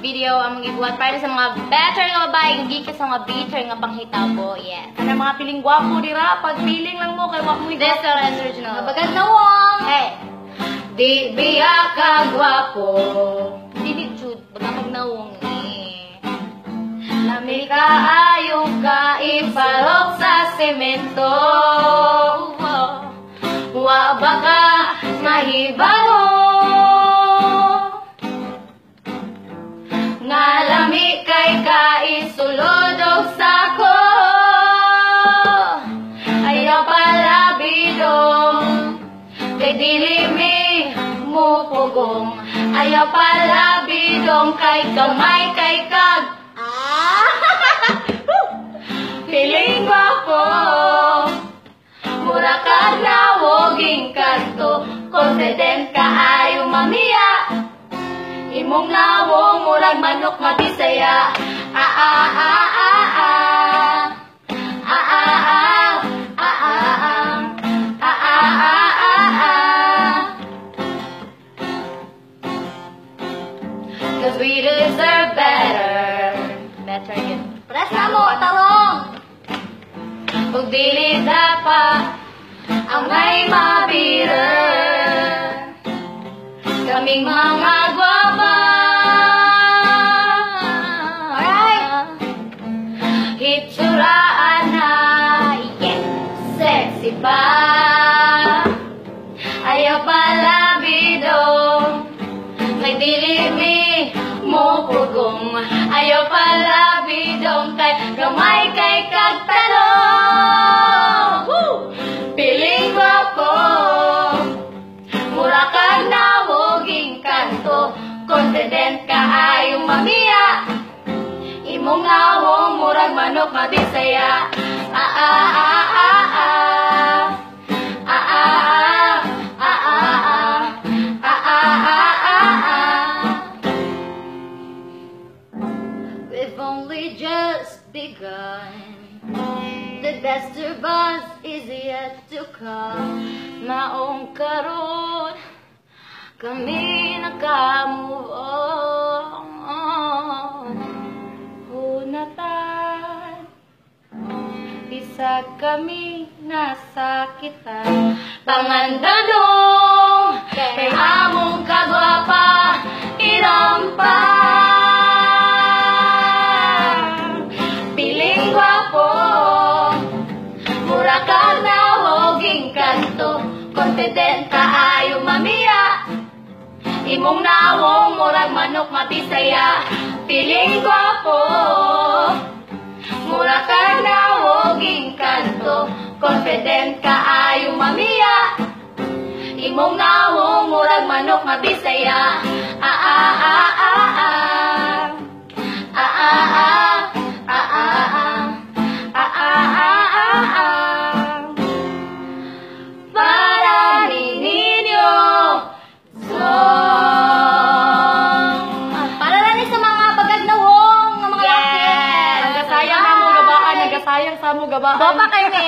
video ang magibuhat para sa mga better nga babae, hindi ka sa mga bitter nga panghitabo. Yes. Ano mga piling gwapo dira, pag feeling lang mo kay wag mo This is original. Bagad na wong. Hey. Di biya ka gwapo. Dili jud bagag nawong eh. Lami ka ayong ka ipalok sa semento. Wa baka mahibalo. Nga lami kay ka isulodog sako. Ayaw pala bidong kay dili mi mupugong. Ayaw pala bidong kay gamay kay kag. Piling gwapo. Mura ka na woging kanto. Confident ka ayaw mamiya. Imong nawong murag manok mabisaya. Cause we deserve better. Better yun. Presa mo, talong! Kung dili dapat ang may mabirer. Kaming mga gwapa. Alright! Hitsuraan na, yes, sexy pa. Ayaw pala bidong, may dilimi mo pugong. Ayaw pala bidong kay gamay kay kagtalong. Piling gwapo. Mura ka na woging kanto. Confident ka ayong mamiya. Imong nawong murag manok mabisaya. We've only just begun. The best of us is yet to come. Maong karon kami naka-move on. Hunatan bisag kami nasakitan. Pangandadong kay among kagwapa irampa. Piling gwapo. Mura ka na woging kanto. Confident ka ayaw mamiya. Imong nawong murag manok mabisaya. Piling gwapo. Mura ka na woging kanto. Confident ka ayaw mamiya. Imong nawong murag manok mabisaya. Para ninyo Para na ni sa mga bagag nawong nga mga Yes! Nagasayang sa mo gabaan. Nagasayang sa mo gabaan. Bopa kayo ni.